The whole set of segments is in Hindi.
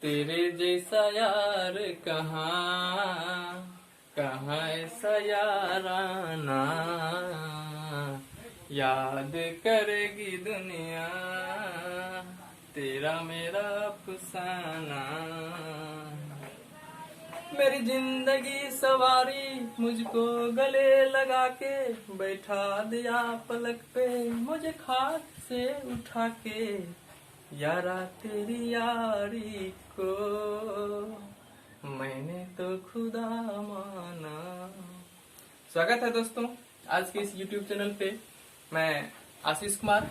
तेरे जैसा यार कहाँ कहाँ ऐसा याराना, याद करेगी दुनिया तेरा मेरा अफसाना। मेरी जिंदगी सवारी मुझको गले लगा के बैठा दिया पलक पे, मुझे खाक से उठा के यारा तेरी यारी को मैंने तो खुदा माना। स्वागत है दोस्तों आज के इस YouTube चैनल पे। मैं आशीष कुमार।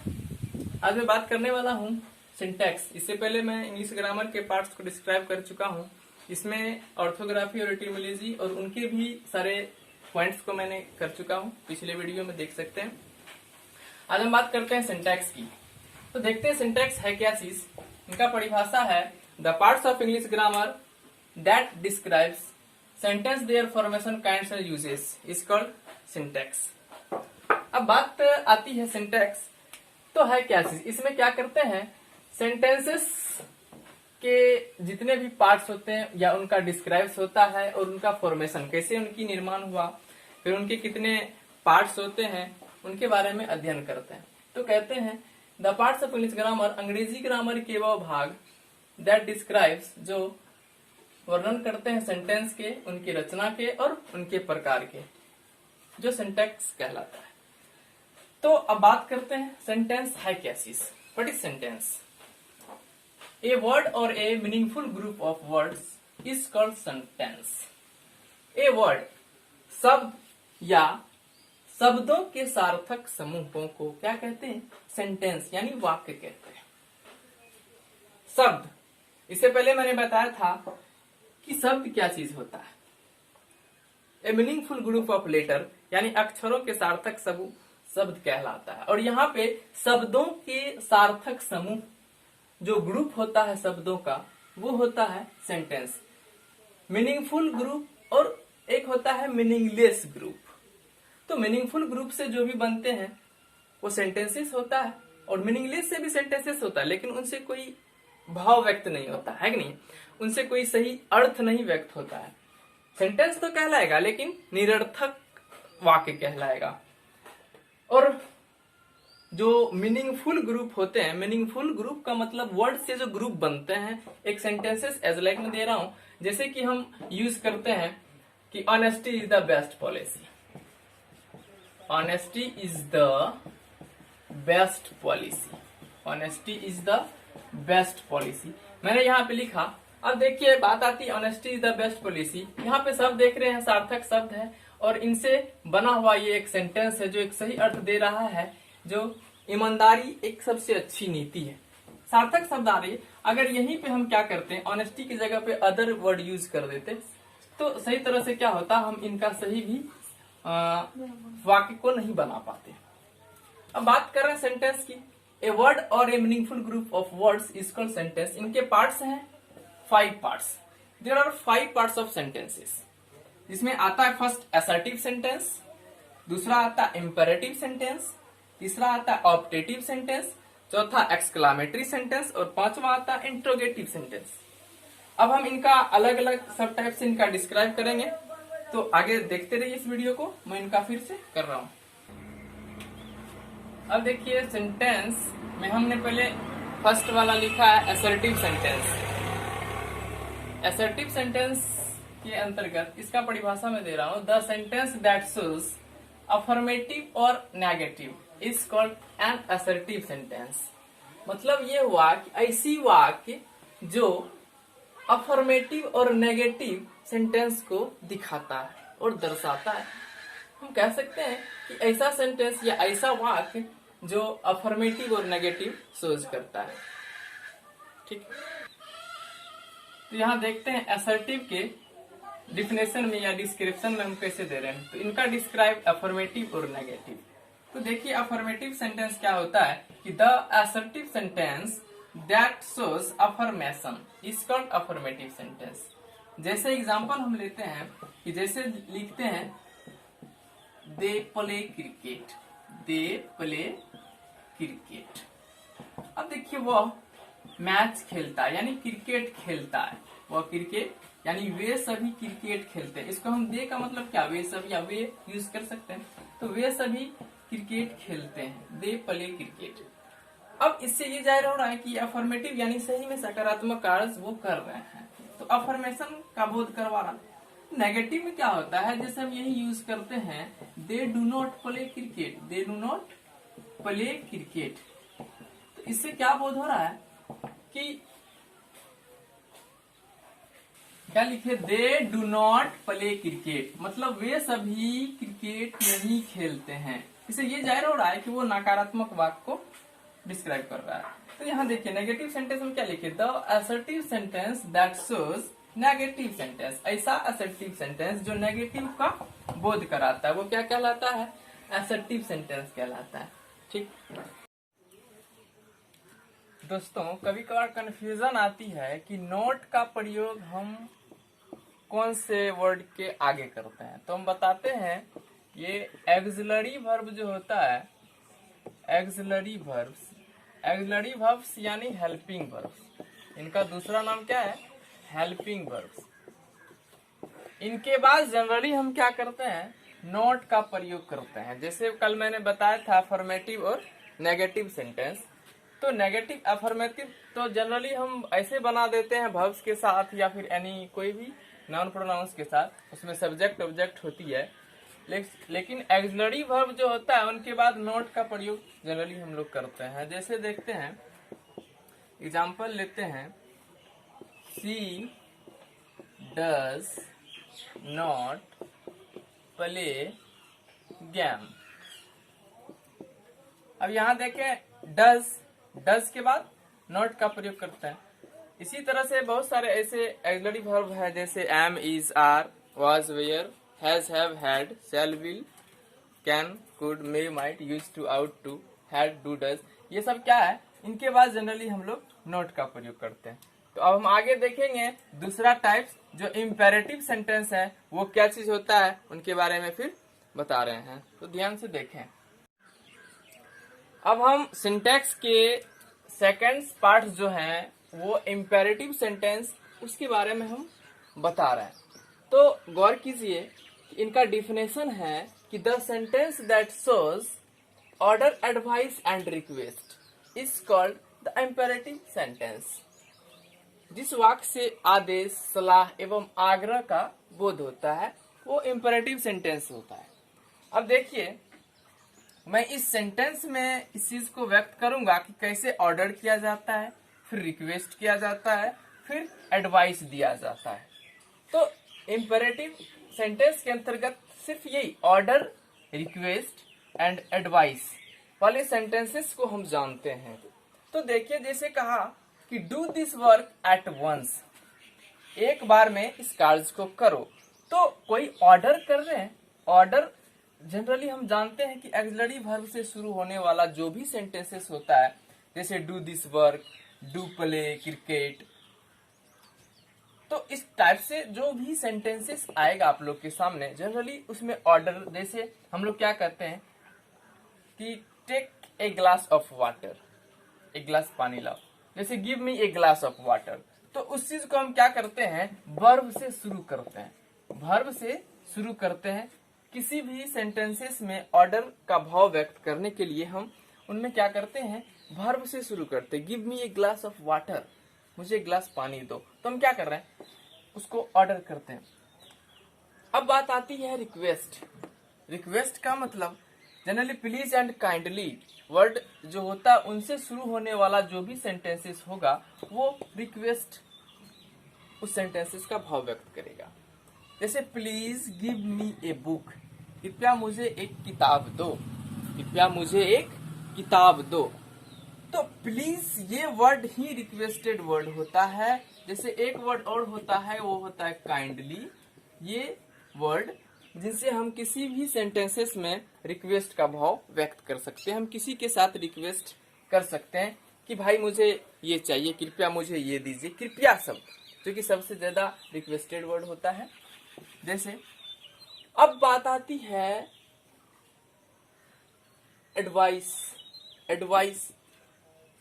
आज मैं बात करने वाला हूँ सिंटैक्स। इससे पहले मैं इंग्लिश ग्रामर के पार्ट्स को डिस्क्राइब कर चुका हूँ। इसमें ऑर्थोग्राफी और एटिमोलॉजी और उनके भी सारे पॉइंट्स को मैंने कर चुका हूँ, पिछले वीडियो में देख सकते हैं। आज हम बात करते हैं सिंटैक्स की। तो देखते हैं सिंटैक्स है क्या चीज। इनका परिभाषा है the parts of English grammar that describes sentence there formation kinds and uses is called syntax. अब बात आती है सिंटैक्स तो है क्या चीज। इसमें क्या करते हैं, सेंटेंसेस के जितने भी पार्ट्स होते हैं या उनका डिस्क्राइब्स होता है और उनका फॉर्मेशन कैसे उनकी निर्माण हुआ, फिर उनके कितने पार्ट्स होते हैं उनके बारे में अध्ययन करते हैं। तो कहते हैं the parts of English grammar, अंग्रेजी ग्रामर के वो भाग दैट डिस्क्राइब्स जो वर्णन करते हैं सेंटेंस के, उनकी रचना के और उनके प्रकार के, जो सिंटैक्स कहलाता है। तो अब बात करते हैं सेंटेंस है क्या चीज। What is sentence? A word or a meaningful group of words is called sentence. A word शब्द या शब्दों के सार्थक समूहों को क्या कहते हैं? सेंटेंस यानी वाक्य कहते हैं। शब्द, इससे पहले मैंने बताया था कि शब्द क्या चीज होता है। A meaningful group of letter यानी अक्षरों के सार्थक समूह शब्द कहलाता है। और यहाँ पे शब्दों के सार्थक समूह जो ग्रुप होता है शब्दों का, वो होता है सेंटेंस। मीनिंगफुल ग्रुप और एक होता है मीनिंगलेस ग्रुप। तो मीनिंगफुल ग्रुप से जो भी बनते हैं वो सेंटेंसेस होता है, और मीनिंगलेस से भी सेंटेंसेस होता है, लेकिन उनसे कोई भाव व्यक्त नहीं होता है कि नहीं, उनसे कोई सही अर्थ नहीं व्यक्त होता है। सेंटेंस तो कहलाएगा लेकिन निरर्थक वाक्य कहलाएगा। और जो मीनिंगफुल ग्रुप होते हैं, मीनिंगफुल ग्रुप का मतलब वर्ड से जो ग्रुप बनते हैं एक सेंटेंसेस, एज लाइक मैं दे रहा हूं, जैसे कि हम यूज करते हैं कि honesty is the best policy. Honesty is the best policy. Honesty is the best policy मैंने यहाँ पे लिखा। अब देखिए बात आती है honesty is the best policy. यहाँ पे सब देख रहे हैं सार्थक शब्द है और इनसे बना हुआ ये एक सेंटेंस है जो एक सही अर्थ दे रहा है, जो ईमानदारी एक सबसे अच्छी नीति है। सार्थक शब्द आ रही है। अगर यहीं पे हम क्या करते हैं, ऑनेस्टी की जगह पे अदर वर्ड यूज कर देते तो सही तरह से क्या होता, हम इनका सही भी वाक्य को नहीं बना पाते। अब बात कर रहे हैं सेंटेंस की। ए वर्ड और a meaningful group of words is called sentence. इनके पार्ट्स हैं 5 parts. There are 5 parts of sentences. जिसमें आता है फर्स्ट असर्टिव सेंटेंस, दूसरा आता है इंपेरेटिव सेंटेंस, तीसरा आता है ऑप्टेटिव सेंटेंस, चौथा एक्सक्लामेटरी सेंटेंस और पांचवा आता है इंट्रोगेटिव सेंटेंस। अब हम इनका अलग अलग सब टाइप से इनका डिस्क्राइब करेंगे, तो आगे देखते रहिए इस वीडियो को। मैं इनका फिर से कर रहा हूं। अब देखिए सेंटेंस में हमने पहले फर्स्ट वाला लिखा है असर्टिव सेंटेंस। असर्टिव सेंटेंस के अंतर्गत इसका परिभाषा मैं दे रहा हूं, the sentence that shows affirmative और negative is called an assertive sentence. मतलब ये हुआ कि ऐसी वाक्य जो अफर्मेटिव और नेगेटिव सेंटेंस को दिखाता है और दर्शाता है। हम कह सकते हैं कि ऐसा सेंटेंस या ऐसा वाक्य जो अफर्मेटिव और नेगेटिव शोज करता है। ठीक, तो यहाँ देखते हैं असर्टिव के डिफिनेशन में या डिस्क्रिप्शन में हम कैसे दे रहे हैं। तो इनका डिस्क्राइब अफर्मेटिव और नेगेटिव। तो देखिए अफर्मेटिव सेंटेंस क्या होता है कि the assertive sentence that shows affirmation is called affirmative sentence. जैसे एग्जांपल हम लेते हैं कि जैसे लिखते हैं they play cricket, they play cricket. अब देखिए वह मैच खेलता है यानी क्रिकेट खेलता है, वह क्रिकेट यानी वे सभी क्रिकेट खेलते हैं। इसको हम दे का मतलब क्या, वे सभी या वे यूज कर सकते हैं। तो वे सभी क्रिकेट खेलते हैं, दे प्ले क्रिकेट। अब इससे ये जाहिर हो रहा है कि अफर्मेटिव यानी सही में सकारात्मक कार्य वो कर रहे हैं, तो अफर्मेशन का बोध करवा रहा। नेगेटिव में क्या होता है, जैसे हम यही यूज करते हैं, they do not play cricket, they do not play cricket. तो इससे क्या बोध हो रहा है कि क्या लिखे, they do not play cricket, मतलब वे सभी क्रिकेट नहीं खेलते हैं। इससे ये जाहिर हो रहा है कि वो नकारात्मक वाक्य को डिस्क्राइब कर रहा है। तो यहाँ देखिए नेगेटिव सेंटेंस में क्या लिखे, the assertive sentence that shows negative sentence, ऐसा असर्टिव सेंटेंस जो नेगेटिव का बोध कराता है वो क्या कहलाता है, असर्टिव सेंटेंस कहलाता है। ठीक दोस्तों, कभी कभार कंफ्यूजन आती है कि नॉट का प्रयोग हम कौन से वर्ड के आगे करते हैं। तो हम बताते हैं, ये एक्सिलरी वर्ब जो होता है, एक्सिलरी वर्ब्स यानी हेल्पिंग वर्ब्स, इनका दूसरा नाम क्या है, हेल्पिंग वर्ब्स। इनके बाद जनरली हम क्या करते हैं, नॉट का प्रयोग करते हैं। जैसे कल मैंने बताया था अफर्मेटिव और नेगेटिव सेंटेंस, तो नेगेटिव अफर्मेटिव तो जनरली हम ऐसे बना देते हैं वर्ब्स के साथ या फिर एनी कोई भी नाउन प्रोनाउंस के साथ, उसमें सब्जेक्ट ऑब्जेक्ट होती है। लेकिन एक्सिलरी वर्ब जो होता है उनके बाद नॉट का प्रयोग जनरली हम लोग करते हैं। जैसे देखते हैं, एग्जाम्पल लेते हैं, सी डज नॉट प्ले गेम। अब यहाँ देखें, डज के बाद नॉट का प्रयोग करते हैं। इसी तरह से बहुत सारे ऐसे एक्सिलरी वर्ब है, जैसे am, is, are, was, were, has, have, had, shall, will, can, could, may, might, use to, ought to, had, do, does, ये सब क्या है, इनके बाद जनरली हम लोग नॉट का प्रयोग करते हैं। तो अब हम आगे देखेंगे दूसरा टाइप्स जो इम्पेरेटिव सेंटेंस है, वो क्या चीज होता है उनके बारे में फिर बता रहे हैं। तो ध्यान से देखें। अब हम सिंटैक्स के सेकंड पार्ट जो हैं वो इम्पेरेटिव सेंटेंस, उसके बारे में हम बता रहे हैं। तो गौर कीजिए कि इनका डिफिनेशन है कि the sentence that shows order, advice and request is called the imperative sentence. जिस वाक्य से आदेश, सलाह एवं आग्रह का बोध होता है वो इम्पेरेटिव सेंटेंस होता है। अब देखिए, मैं इस सेंटेंस में इस चीज को व्यक्त करूंगा कि कैसे ऑर्डर किया जाता है, फिर रिक्वेस्ट किया जाता है, फिर एडवाइस दिया जाता है। तो इम्पेरेटिव सेंटेंस के अंतर्गत सिर्फ यही ऑर्डर, रिक्वेस्ट एंड एडवाइस वाले सेंटेंसेस को हम जानते हैं। तो देखिए, जैसे कहा कि do this work at once, एक बार में इस कार्य को करो, तो कोई ऑर्डर कर रहे हैं। ऑर्डर जनरली हम जानते हैं कि एक्सिलरी वर्ब से शुरू होने वाला जो भी सेंटेंसेस होता है, जैसे do this work, do play cricket, तो इस टाइप से जो भी सेंटेंसेस आएगा आप लोग के सामने, जनरली उसमें ऑर्डर, जैसे हम लोग क्या कहते हैं कि take a glass of water, एक गिलास पानी लाओ, जैसे give me a glass of water, तो उस चीज को हम क्या करते हैं, वर्ब से शुरू करते हैं। वर्ब से शुरू करते हैं। किसी भी सेंटेंसेस में ऑर्डर का भाव व्यक्त करने के लिए हम उनमें क्या करते हैं, वर्ब से शुरू करते हैं। Give me a glass of water, मुझे एक गिलास पानी दो, तो हम क्या कर रहे हैं, उसको ऑर्डर करते हैं। अब बात आती है रिक्वेस्ट। रिक्वेस्ट का मतलब generally please and kindly word जो होता है उनसे शुरू होने वाला जो भी सेंटेंसेस होगा वो रिक्वेस्ट उस सेंटेंसेस का भाव व्यक्त करेगा। जैसे please give me a book, कृपया मुझे एक किताब दो, कृपया मुझे एक किताब दो। तो प्लीज ये वर्ड ही रिक्वेस्टेड वर्ड होता है। जैसे एक वर्ड और होता है, वो होता है काइंडली। ये वर्ड जिनसे हम किसी भी सेंटेंसेस में रिक्वेस्ट का भाव व्यक्त कर सकते हैं। हम किसी के साथ रिक्वेस्ट कर सकते हैं कि भाई मुझे ये चाहिए, कृपया मुझे ये दीजिए। कृपया शब्द जो कि सबसे ज्यादा रिक्वेस्टेड वर्ड होता है। जैसे अब बात आती है एडवाइस। एडवाइस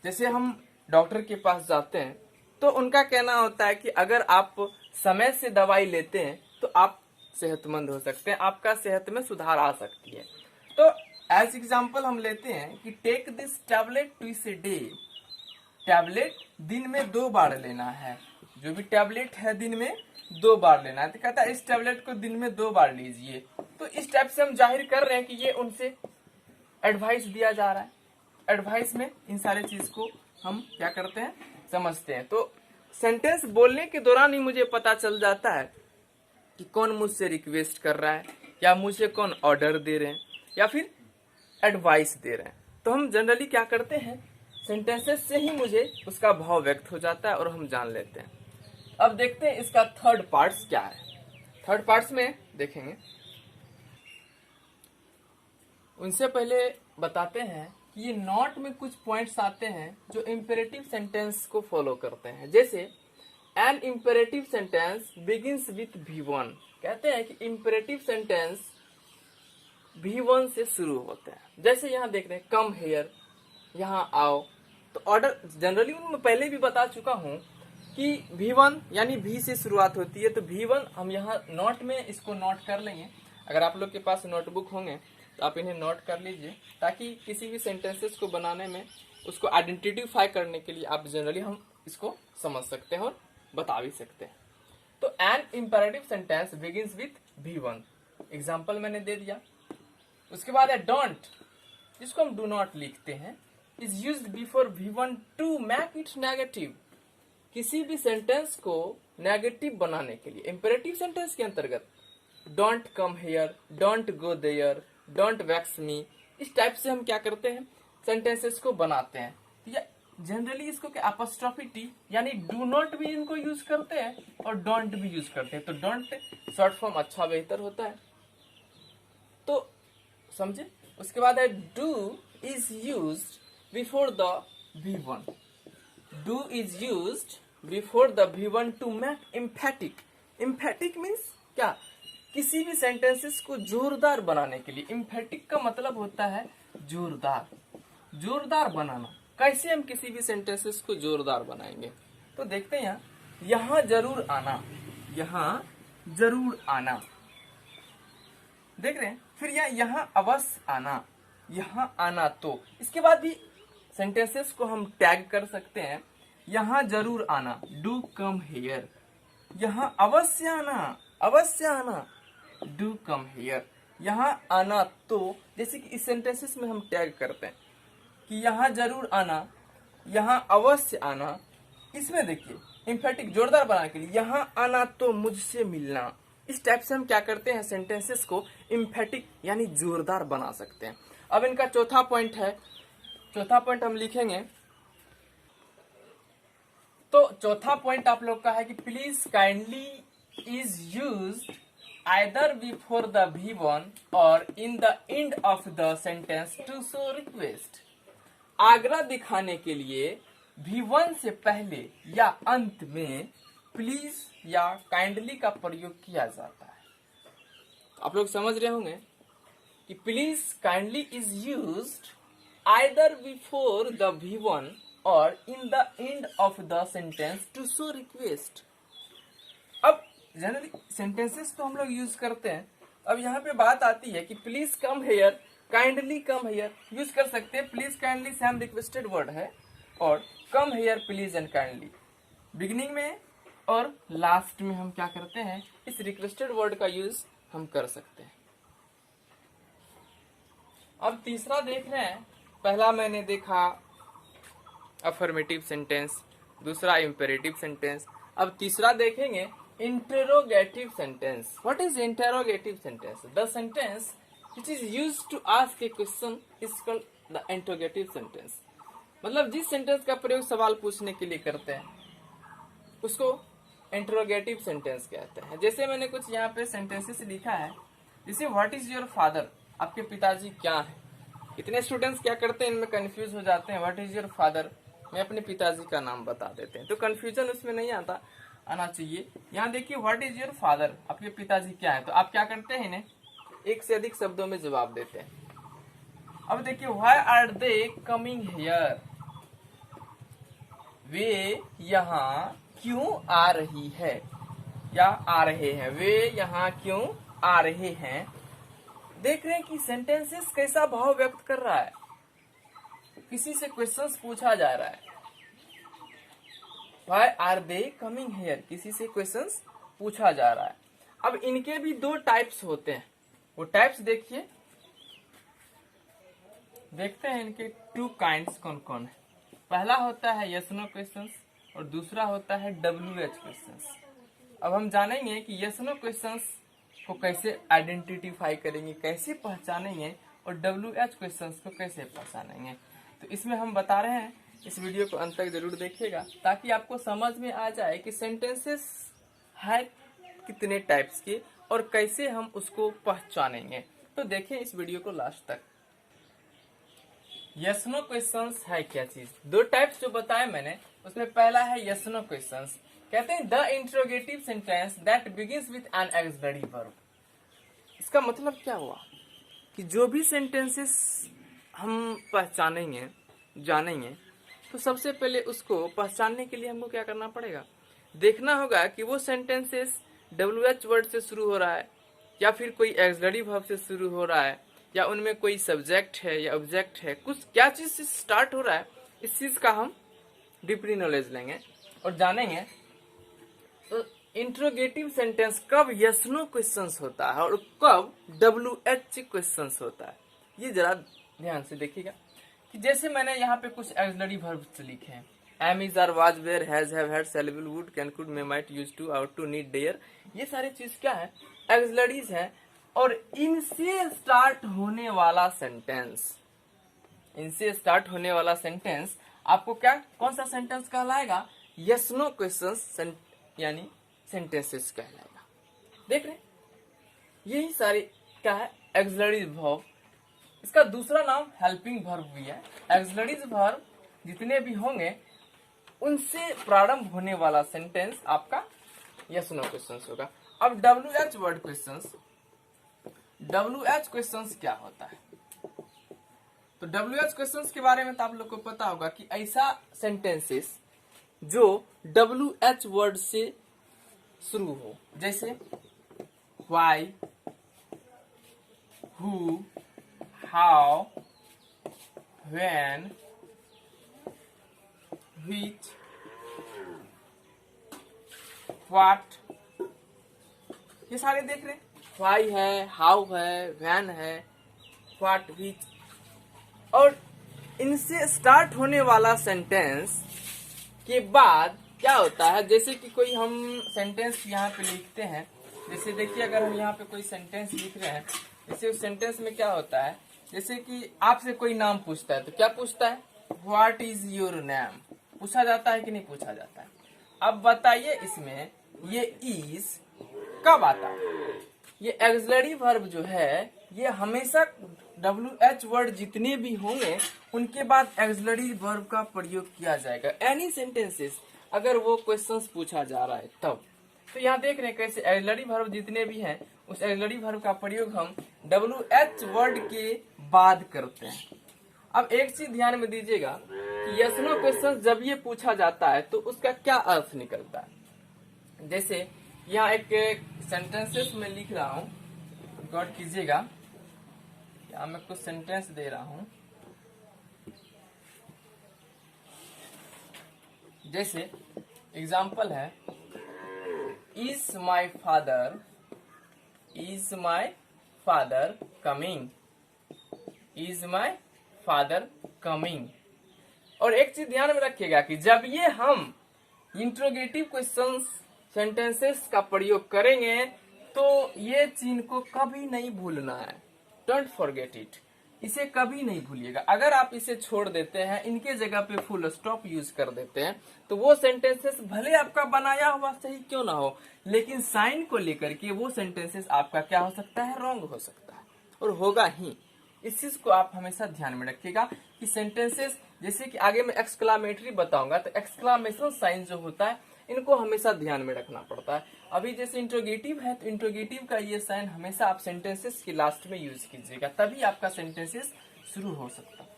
जैसे हम डॉक्टर के पास जाते हैं तो उनका कहना होता है कि अगर आप समय से दवाई लेते हैं तो आप सेहतमंद हो सकते हैं, आपका सेहत में सुधार आ सकती है। तो एज एग्जाम्पल हम लेते हैं कि take this tablet twice a day, tablet दिन में 2 बार लेना है, जो भी टैबलेट है दिन में 2 बार लेना है। तो कहता है इस टैबलेट को दिन में 2 बार लीजिए। तो इस टाइप से हम जाहिर कर रहे हैं कि ये उनसे एडवाइस दिया जा रहा है। एडवाइस में इन सारे चीज को हम क्या करते हैं, समझते हैं। तो सेंटेंस बोलने के दौरान ही मुझे पता चल जाता है कि कौन मुझसे रिक्वेस्ट कर रहा है, या मुझे कौन ऑर्डर दे रहे हैं, या फिर एडवाइस दे रहे हैं। तो हम जनरली क्या करते हैं, सेंटेंसेस से ही मुझे उसका भाव व्यक्त हो जाता है और हम जान लेते हैं। अब देखते हैं इसका थर्ड पार्ट्स क्या है। थर्ड पार्ट्स में देखेंगे, उनसे पहले बताते हैं कि ये नॉट में कुछ पॉइंट्स आते हैं जो इंपेरेटिव सेंटेंस को फॉलो करते हैं। जैसे an imperative sentence begins with V1, कहते हैं कि इंपेरेटिव सेंटेंस V1 से शुरू होते हैं। जैसे यहाँ देख रहे हैं कम हेयर, यहाँ आओ। तो ऑर्डर जनरली मैं पहले भी बता चुका हूँ कि V1 यानी V से शुरुआत होती है। तो V1 हम यहाँ नोट में इसको नोट कर लेंगे। अगर आप लोग के पास नोटबुक होंगे तो आप इन्हें नोट कर लीजिए, ताकि किसी भी सेंटेंसेस को बनाने में उसको आइडेंटिफाई करने के लिए आप जनरली हम इसको समझ सकते हैं और बता भी सकते हैं। तो an imperative sentence begins with V1, example मैंने दे दिया। उसके बाद है डोंट, जिसको हम डू नॉट लिखते हैं, is used before V1 to make it negative. किसी भी सेंटेंस को नेगेटिव बनाने के लिए इंपेरेटिव सेंटेंस के अंतर्गत don't come here, don't go there, don't vex me, इस टाइप से हम क्या करते हैं, सेंटेंसेस को बनाते हैं। या जनरली इसको क्या अपोस्ट्रोफी टी यानी डू नॉट भी इनको यूज करते हैं और डोंट भी यूज करते हैं। तो डोंट शॉर्ट फॉर्म अच्छा बेहतर होता है, तो समझे। उसके बाद है do is used before the V1, do is used before the V1 to make emphatic. Emphatic means क्या, किसी भी सेंटेंसेस को जोरदार बनाने के लिए। एम्फेटिक का मतलब होता है जोरदार, जोरदार बनाना। कैसे हम किसी भी सेंटेंसेस को जोरदार बनाएंगे, तो देखते हैं यहाँ जरूर आना, यहाँ जरूर आना, देख रहे हैं। फिर यहाँ अवश्य आना, यहाँ आना। तो इसके बाद भी सेंटेंसेस को हम टैग कर सकते हैं। यहाँ जरूर आना, डू कम हेयर। यहाँ अवश्य आना, अवश्य आना, डू कम हेयर। यहाँ आना तो, जैसे कि इस सेंटेंसेस में हम टैग करते हैं कि यहाँ जरूर आना, यहाँ अवश्य आना। इसमें देखिए एम्फेटिक जोरदार बनाने के लिए यहाँ आना तो मुझसे मिलना। इस टाइप से हम क्या करते हैं, सेंटेंसेस को एम्फेटिक यानी जोरदार बना सकते हैं। अब इनका चौथा पॉइंट है, चौथा पॉइंट हम लिखेंगे। तो चौथा पॉइंट आप लोग का है कि please kindly is used either before the V1 or in the end of the sentence to show request। आग्रह दिखाने के लिए V1 से पहले या अंत में प्लीज या काइंडली का प्रयोग किया जाता है। आप लोग समझ रहे होंगे कि please kindly is used either before the V1 or in the end of the sentence to show request। अब जनरली सेंटेंसेस तो हम लोग यूज करते हैं। अब यहाँ पे बात आती है कि please come here, kindly come here use कर सकते हैं। Please kindly same requested word है, और come here please and kindly beginning में और लास्ट में हम क्या करते हैं, इस रिक्वेस्टेड वर्ड का यूज हम कर सकते हैं। अब तीसरा देख रहे हैं। पहला मैंने देखा अफर्मेटिव सेंटेंस, दूसरा इंपेरेटिव सेंटेंस। अब तीसरा देखेंगे interrogative sentence। What is interrogative sentence? The sentence which is used to ask a question is called the interrogative sentence। मतलब जिस सेंटेंस का प्रयोग सवाल पूछने के लिए करते हैं उसको इंटरोगेटिव सेंटेंस कहते हैं। जैसे मैंने कुछ यहाँ पे सेंटेंसेस लिखा है, जैसे व्हाट इज योर फादर, आपके पिताजी क्या है। इतने स्टूडेंट्स क्या करते हैं, इनमें कंफ्यूज हो जाते हैं। व्हाट इज योर फादर में अपने पिताजी का नाम बता देते हैं, तो कंफ्यूजन उसमें नहीं आना चाहिए। यहाँ देखिए व्हाट इज योर फादर, आपके पिताजी क्या है, तो आप क्या करते हैं, इन्हें एक से अधिक शब्दों में जवाब देते हैं। अब देखिए why are they coming here, वे यहाँ क्यों आ रही है या आ रहे हैं, वे यहाँ क्यों आ रहे हैं। देख रहे हैं कि सेंटेंसेस कैसा भाव व्यक्त कर रहा है। किसी से क्वेश्चंस पूछा जा रहा है, Why are they coming here? किसी से क्वेश्चंस पूछा जा रहा है। अब इनके भी दो टाइप्स होते हैं, वो टाइप्स देखिए, देखते हैं इनके टू काइंड्स कौन कौन है। पहला होता है यस नो क्वेश्चंस और दूसरा होता है WH क्वेश्चंस। अब हम जानेंगे कि यस नो क्वेश्चंस को कैसे आइडेंटिफाई करेंगे, कैसे पहचानेंगे, और WH क्वेश्चंस को कैसे पहचानेंगे। तो इसमें हम बता रहे हैं, इस वीडियो को अंत तक जरूर देखिएगा ताकि आपको समझ में आ जाए कि सेंटेंसेस है कितने टाइप्स के और कैसे हम उसको पहचानेंगे। तो देखिए इस वीडियो को लास्ट तक। यस नो क्वेश्चंस है क्या चीज, दो टाइप्स जो बताए मैंने, उसमें पहला है यस नो क्वेश्चंस। कहते हैं the interrogative sentence that begins with an auxiliary verb. इसका मतलब क्या हुआ कि जो भी सेंटेंसेस हम पहचानेंगे, जानेंगे, तो सबसे पहले उसको पहचानने के लिए हमको क्या करना पड़ेगा, देखना होगा कि वो सेंटेंसेस WH वर्ड से शुरू हो रहा है या फिर कोई ऑक्सिलरी वर्ब से शुरू हो रहा है, या उनमें कोई सब्जेक्ट है या ऑब्जेक्ट है, कुछ क्या चीज से स्टार्ट हो रहा है। इस चीज का हम डीपली नॉलेज लेंगे और जानेंगे। तो इंट्रोगेटिव सेंटेंस कब यस नो क्वेश्चंस होता है और कब WH क्वेश्चंस होता है, ये जरा ध्यान से देखिएगा। कि जैसे मैंने यहाँ पे कुछ ऑक्सिलरी वर्ब्स लिखे हैं, am, is, are, was, were, has, have, had, shall, will, would, can, could, may, might, use to, ought to, need, dare, ये सारी चीज क्या है, ऑक्सिलरीज है। और इनसे स्टार्ट होने वाला सेंटेंस, इनसे स्टार्ट होने वाला सेंटेंस आपको क्या, कौन सा सेंटेंस कहलाएगा, यस नो क्वेश्चंस यानी सेंटेंसेस कहलाएगा। देख रहे यही सारी क्या है, ऑक्सिलरीज वर्ब। इसका दूसरा नाम हेल्पिंग वर्ब भी है। ऑक्सिलरीज वर्ब जितने भी होंगे उनसे प्रारंभ होने वाला सेंटेंस आपका यस नो क्वेश्चंस होगा। अब WH word questions, WH questions क्या होता है, तो WH क्वेश्चंस के बारे में तो आप लोग को पता होगा कि ऐसा सेंटेंसेस जो WH वर्ड से शुरू हो, जैसे why, who, how, when, which, what, ये सारे देख रहे हैं। why है, how है, when है, what, which, और इनसे स्टार्ट होने वाला सेंटेंस के बाद क्या होता है, जैसे कि कोई हम सेंटेंस यहाँ पे लिखते हैं, जैसे देखिए अगर हम यहाँ पे कोई सेंटेंस लिख रहे हैं, जैसे उस सेंटेंस में क्या होता है, जैसे कि आपसे कोई नाम पूछता है तो क्या पूछता है, व्हाट इज योर नेम, पूछा जाता है कि नहीं पूछा जाता है। अब बताइए इसमें ये इज कब आता है, ये ऑक्सिलरी वर्ब जो है ये हमेशा WH वर्ड जितने भी होंगे उनके बाद ऑक्सिलरी वर्ब का प्रयोग किया जाएगा। एनी सेंटेंसेस अगर वो क्वेश्चंस पूछा जा रहा है तब। तो यहाँ देख रहे हैं कैसे ऑक्सिलरी वर्ब जितने भी हैं उस ऑक्सिलरी वर्ब का प्रयोग हम WH वर्ड के बाद करते हैं। अब एक चीज ध्यान में दीजिएगा कि यस नो क्वेश्चन जब ये पूछा जाता है तो उसका क्या अर्थ निकलता है। जैसे यहाँ एक सेंटेंसेस में लिख रहा हूँ, गौर कीजिएगा, यहाँ मैं कुछ सेंटेंस दे रहा हूँ। जैसे एग्जाम्पल है, is my father coming, is my father coming. और एक चीज ध्यान में रखिएगा कि जब ये हम इंट्रोगेटिव क्वेश्चंस सेंटेंसेस का प्रयोग करेंगे तो ये चीज को कभी नहीं भूलना है, डोंट फॉरगेट इट, इसे कभी नहीं भूलिएगा। अगर आप इसे छोड़ देते हैं, इनके जगह पे फुल स्टॉप यूज कर देते हैं, तो वो सेंटेंसेस भले आपका बनाया हुआ सही क्यों ना हो, लेकिन साइन को लेकर के वो सेंटेंसेस आपका क्या हो सकता है, रॉन्ग हो सकता है और होगा ही। इस चीज को आप हमेशा ध्यान में रखिएगा कि सेंटेंसेस, जैसे कि आगे मैं एक्सक्लामेटरी बताऊंगा, तो एक्सक्लामेशन साइन जो होता है इनको हमेशा ध्यान में रखना पड़ता है। अभी जैसे इंट्रोगेटिव है तो इंट्रोगेटिव का ये साइन हमेशा आप सेंटेंसेस के लास्ट में यूज कीजिएगा, तभी आपका सेंटेंसेस शुरू हो सकता है,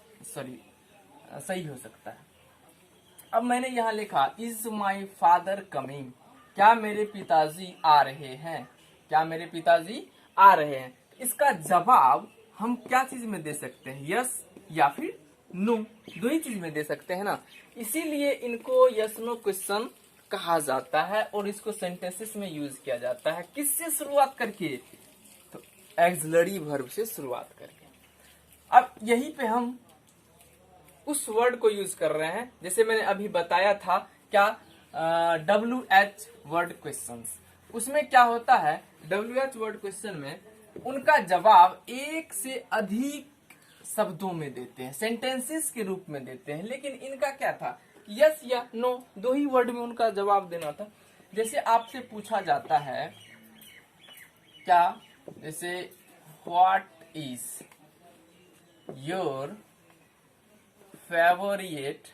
सही हो सकता है। अब मैंने यहाँ लिखा इज माई फादर कमिंग, क्या मेरे पिताजी आ रहे हैं, क्या मेरे पिताजी आ रहे हैं। इसका जवाब हम क्या चीज में दे सकते हैं, यस या फिर नो, दो ही चीज में दे सकते हैं ना। इसीलिए इनको यस नो क्वेश्चन कहा जाता है और इसको सेंटेंसेस में यूज किया जाता है। किससे शुरुआत करके, तो एक्सिलरी वर्ब से शुरुआत करके। अब यहीं पे हम उस वर्ड को यूज कर रहे हैं, जैसे मैंने अभी बताया था क्या, WH वर्ड क्वेश्चंस। उसमें क्या होता है, WH वर्ड क्वेश्चन में उनका जवाब एक से अधिक शब्दों में देते हैं, सेंटेंसेस के रूप में देते हैं। लेकिन इनका क्या था, यस या नो, दो ही वर्ड में उनका जवाब देना था। जैसे आपसे पूछा जाता है क्या, जैसे what is your favourite,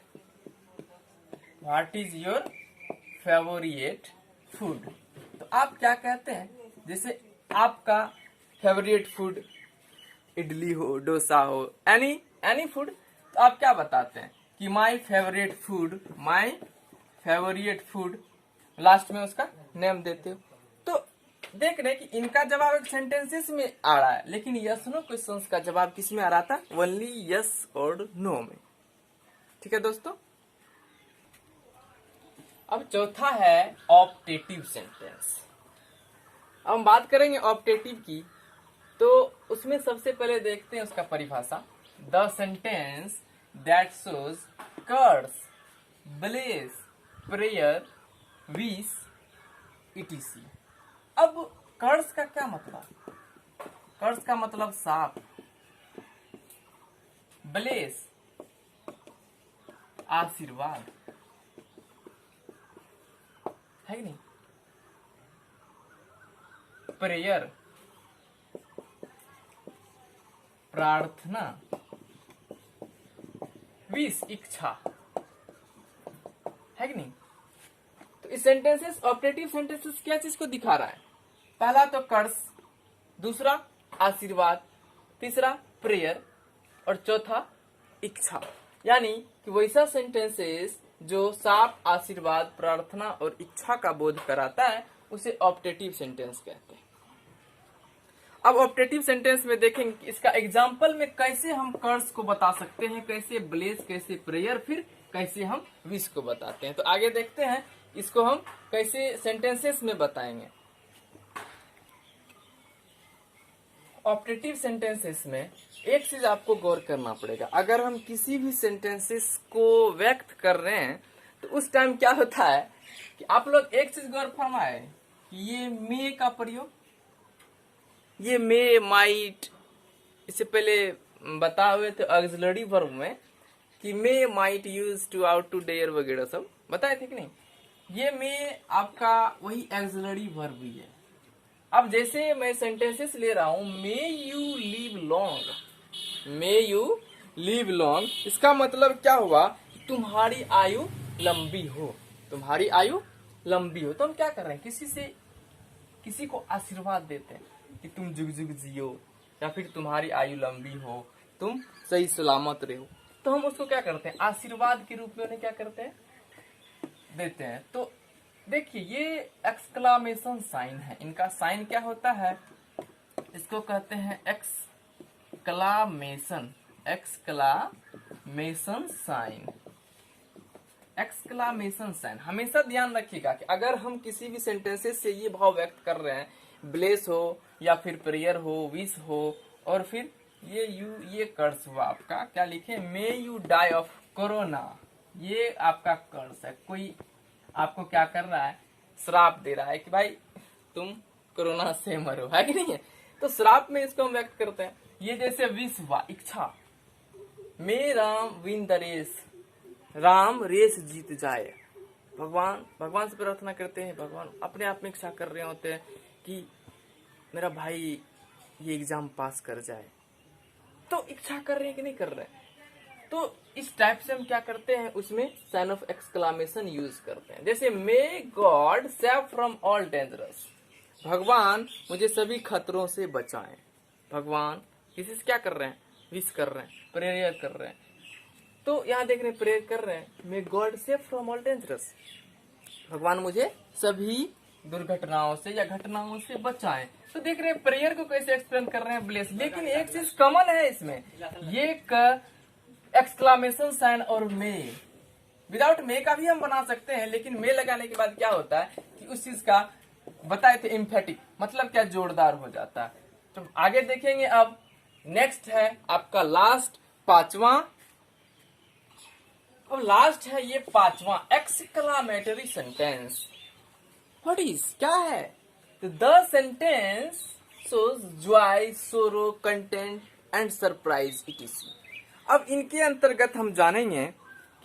what is your favourite food, तो आप क्या कहते हैं, जैसे आपका फेवरेट फूड इडली हो, डोसा हो, एनी फूड, तो आप क्या बताते हैं कि माई फेवरेट फूड, लास्ट में उसका नेम देते हो। तो देख रहे कि इनका जवाब एक सेंटेंसेस में आ रहा है, लेकिन यस नो क्वेश्चंस का जवाब किस में आ रहा था, ओनली यस और नो में। ठीक है दोस्तों। अब चौथा है ऑप्टेटिव सेंटेंस। अब हम बात करेंगे ऑप्टेटिव की, तो उसमें सबसे पहले देखते हैं उसका परिभाषा, the sentence that shows curse, bless, prayer, wish, etc। अब कर्स का क्या मतलब, कर्स का मतलब साप, ब्लेस आशीर्वाद, है कि नहीं, प्रेयर प्रार्थना, विश इच्छा, है कि नहीं। तो इस सेंटेंसेस, ऑप्टेटिव सेंटेंसेस क्या चीज को दिखा रहा है, पहला तो कर्स, दूसरा आशीर्वाद, तीसरा प्रेयर और चौथा इच्छा। यानी कि वैसा सेंटेंसेस जो साफ आशीर्वाद, प्रार्थना और इच्छा का बोध कराता है उसे ऑप्टेटिव सेंटेंस कहते हैं। अब ऑप्टेटिव सेंटेंस में देखेंगे कि इसका एग्जाम्पल में कैसे हम कर्स को बता सकते हैं, कैसे ब्लेस, कैसे प्रेयर, फिर कैसे हम विश को बताते हैं। तो आगे देखते हैं इसको हम कैसे सेंटेंसेस में बताएंगे। ऑप्टेटिव सेंटेंसेस में एक चीज आपको गौर करना पड़ेगा, अगर हम किसी भी सेंटेंसेस को व्यक्त कर रहे हैं तो उस टाइम क्या होता है कि आप लोग एक चीज गौर फरमाए कि ये मे का प्रयोग, ये मे, माइट, इससे पहले बता हुए थे ऑक्सिलरी वर्ब में कि may, might, use to, ought to, dare वगैरह सब बताए थे कि नहीं। ये मे आपका वही ऑक्सिलरी वर्ब ही है। अब जैसे मैं सेंटेंसेस ले रहा हूं, may you live long, may you live long, इसका मतलब क्या हुआ, तुम्हारी आयु लंबी हो, तुम्हारी आयु लंबी हो। तो हम क्या कर रहे हैं, किसी को आशीर्वाद देते हैं कि तुम जुग जुग जियो, या फिर तुम्हारी आयु लंबी हो, तुम सही सलामत रहो। तो हम उसको क्या करते हैं, आशीर्वाद के रूप में उन्हें क्या करते हैं, देते हैं। तो देखिए ये एक्सक्लामेशन साइन है, इनका साइन क्या होता है, इसको कहते हैं exclamation, exclamation sign, exclamation sign. हमेशा ध्यान रखिएगा कि अगर हम किसी भी सेंटेंसेस से ये भाव व्यक्त कर रहे हैं, ब्लेस हो या फिर प्रेयर हो, विश हो, और फिर ये कर्स हुआ आपका, क्या लिखे, may you die of corona, ये आपका कर्स है। कोई आपको क्या कर रहा है, श्राप दे रहा है कि भाई तुम कोरोना से मरो, है कि नहीं है। तो श्राप में इसको हम व्यक्त करते हैं। ये जैसे विश हुआ, इच्छा, may Ram win the race, Ram race जीत जाए, भगवान से प्रार्थना करते हैं, भगवान अपने आप में इच्छा कर रहे होते हैं कि मेरा भाई ये एग्जाम पास कर जाए, तो इच्छा कर रहे हैं कि नहीं कर रहे हैं। तो इस टाइप से हम क्या करते हैं, उसमें साइन ऑफ एक्सक्लामेशन यूज करते हैं। जैसे may God save from all dangerous, भगवान मुझे सभी खतरों से बचाएं। भगवान किसी से क्या कर रहे हैं, विश कर रहे हैं, प्रेयर कर रहे हैं। तो यहाँ देख रहे हैं प्रेयर कर रहे हैं, may God save from all dangerous, भगवान मुझे सभी दुर्घटनाओं से या घटनाओं से बचाएं। तो देख रहे हैं प्रेयर को कैसे एक्सप्लेन कर रहे हैं ब्लेस, लेकिन एक चीज कॉमन है इसमें, ये एक्सक्लामेशन साइन और मे, विदाउट मे का भी हम बना सकते हैं, लेकिन मे लगाने के बाद क्या होता है कि उस चीज का बताए थे एम्फेटिक, मतलब क्या जोरदार हो जाता है। तो आगे देखेंगे। अब नेक्स्ट है आपका लास्ट पांचवा, अब लास्ट है ये पांचवा एक्सक्लामेटरी सेंटेंस। व्हाट इज, क्या है? द सेंटेंस शोज जॉय, सोरो, कंटेंट एंड सरप्राइज इटीसी। अब इनके अंतर्गत हम जानेंगे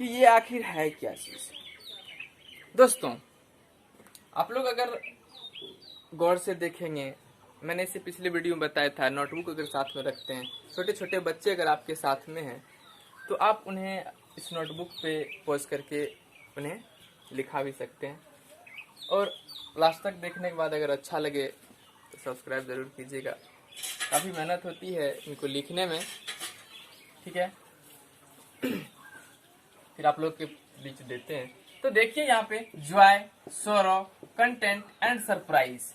कि ये आखिर है क्या चीज। दोस्तों आप लोग अगर गौर से देखेंगे, मैंने इसे पिछले वीडियो में बताया था, नोटबुक अगर साथ में रखते हैं, छोटे छोटे बच्चे अगर आपके साथ में हैं तो आप उन्हें इस नोटबुक पे पॉज करके उन्हें लिखा भी सकते हैं। और लास्ट तक देखने के बाद अगर अच्छा लगे तो सब्सक्राइब जरूर कीजिएगा, काफ़ी मेहनत होती है इनको लिखने में, ठीक है। फिर आप लोग के बीच देते हैं। तो देखिए यहाँ पे जॉय, सोरो, कंटेंट एंड सरप्राइज।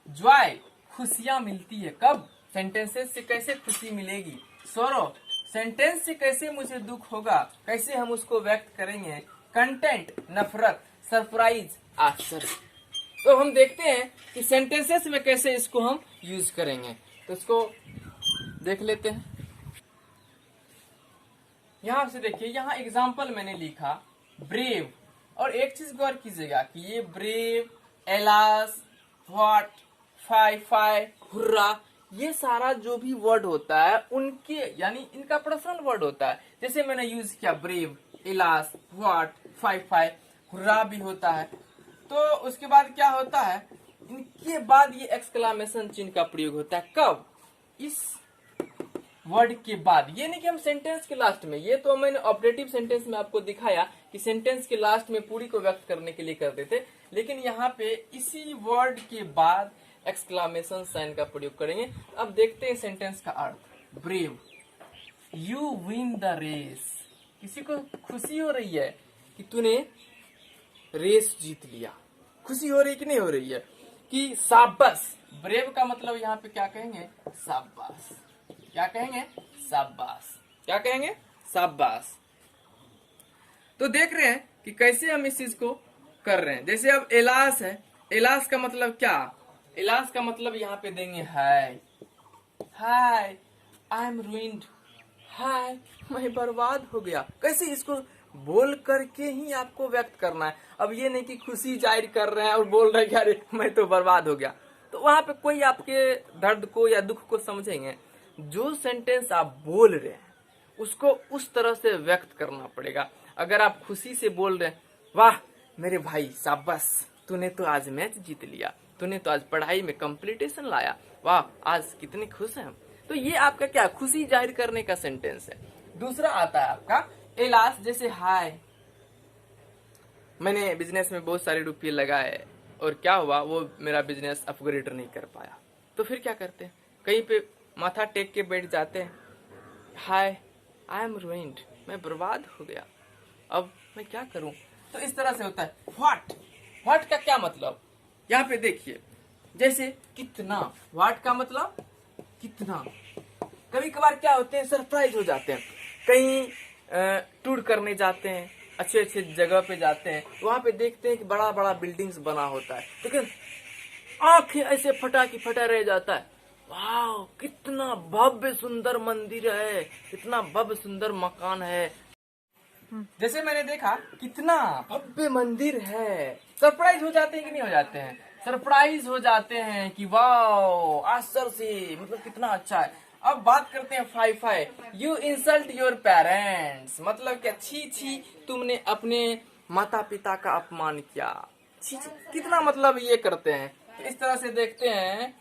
जॉय, खुशियां मिलती है, कब? सेंटेंसेस से कैसे खुशी मिलेगी। सोरो, सेंटेंस से कैसे मुझे दुख होगा, कैसे हम उसको व्यक्त करेंगे। कंटेंट, नफरत। सरप्राइज, आश्चर्य। तो हम देखते हैं कि सेंटेंसेस में कैसे इसको हम यूज करेंगे, तो इसको देख लेते हैं। यहां से देखिए, यहाँ एग्जाम्पल मैंने लिखा ब्रेव, और एक चीज गौर कीजिएगा कि ये bravo, alas, what, fie fie, hurrah, ये सारा जो भी वर्ड होता है उनके यानी इनका पर्सनल वर्ड होता है। जैसे मैंने यूज किया bravo, alas, what, fie fie, hurrah भी होता है। तो उसके बाद क्या होता है, इनके बाद ये एक्सक्लामेशन चिन्ह का प्रयोग होता है, कब? इस वर्ड के बाद। ये नहीं कि हम सेंटेंस के लास्ट में, ये तो मैंने ऑपरेटिव सेंटेंस में आपको दिखाया कि सेंटेंस के लास्ट में पूरी को व्यक्त करने के लिए करते थे, लेकिन यहाँ पे इसी वर्ड के बाद एक्सक्लामेशन साइन का प्रयोग करेंगे। अब देखते हैं सेंटेंस का अर्थ। Brave, you win the race, किसी को खुशी हो रही है कि तूने रेस जीत लिया, खुशी हो रही कि नहीं हो रही है कि शाबाश। ब्रेव का मतलब यहाँ पे क्या कहेंगे, शाबाश। क्या कहेंगे, शाबाश। क्या कहेंगे, शाबाश। तो देख रहे हैं कि कैसे हम इस चीज को कर रहे हैं। जैसे अब एलास है, एलास का मतलब क्या, एलास का मतलब यहाँ पे देंगे हाय, हाय आई एम रूइंड, हाय मैं बर्बाद हो गया। कैसे इसको बोल करके ही आपको व्यक्त करना है। अब ये नहीं कि खुशी जाहिर कर रहे हैं और बोल रहे हैं कि अरे मैं तो बर्बाद हो गया, तो वहां पे कोई आपके दर्द को या दुख को समझेंगे। जो सेंटेंस आप बोल रहे हैं उसको उस तरह से व्यक्त करना पड़ेगा। अगर आप खुशी से बोल रहे हैं, वाह मेरे भाई शाबाश, तूने तो आज मैच जीत लिया, तूने तो आज पढ़ाई में कंप्लीटेशन लाया, वाह आज कितने खुश हैं हम, तो ये आपका क्या, खुशी जाहिर करने का सेंटेंस है। दूसरा आता है आपका एलास, जैसे हाय मैंने बिजनेस में बहुत सारे रुपये लगाए और क्या हुआ, वो मेरा बिजनेस अपग्रेड नहीं कर पाया। तो फिर क्या करते हैं, कहीं पे माथा टेक के बैठ जाते हैं, हाय आई एम रूइंड, मैं बर्बाद हो गया, अब मैं क्या करूं। तो इस तरह से होता है। व्हाट, व्हाट का क्या मतलब, यहाँ पे देखिए जैसे कितना, व्हाट का मतलब कितना। कभी कभार क्या होते हैं, सरप्राइज हो जाते हैं, कहीं टूर करने जाते हैं, अच्छे अच्छे जगह पे जाते हैं, वहां पे देखते हैं कि बड़ा बड़ा बिल्डिंग्स बना होता है, लेकिन आंखें ऐसे फटा की फटा रह जाता है, वाह कितना भव्य सुंदर मंदिर है, कितना भव्य सुंदर मकान है। जैसे मैंने देखा कितना भव्य मंदिर है, सरप्राइज हो जाते हैं कि नहीं हो जाते हैं, सरप्राइज हो जाते हैं कि वाह आश्चर्य से, मतलब कितना अच्छा है। अब बात करते हैं fie fie, you insult your parents, मतलब क्या, छी छी तुमने अपने माता पिता का अपमान किया, छी छी, कितना मतलब ये करते हैं। तो इस तरह से देखते हैं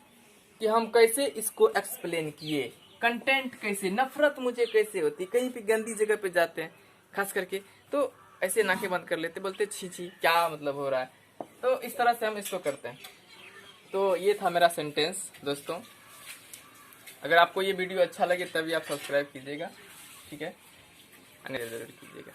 कि हम कैसे इसको एक्सप्लेन किए। कंटेंट कैसे, नफरत मुझे कैसे होती, कहीं भी गंदी जगह पे जाते हैं खास करके तो ऐसे नाके बंद कर लेते, बोलते छी छी क्या मतलब हो रहा है। तो इस तरह से हम इसको करते हैं। तो ये था मेरा सेंटेंस दोस्तों। अगर आपको ये वीडियो अच्छा लगे तभी आप सब्सक्राइब कीजिएगा, ठीक है। अन्य जरूर कीजिएगा।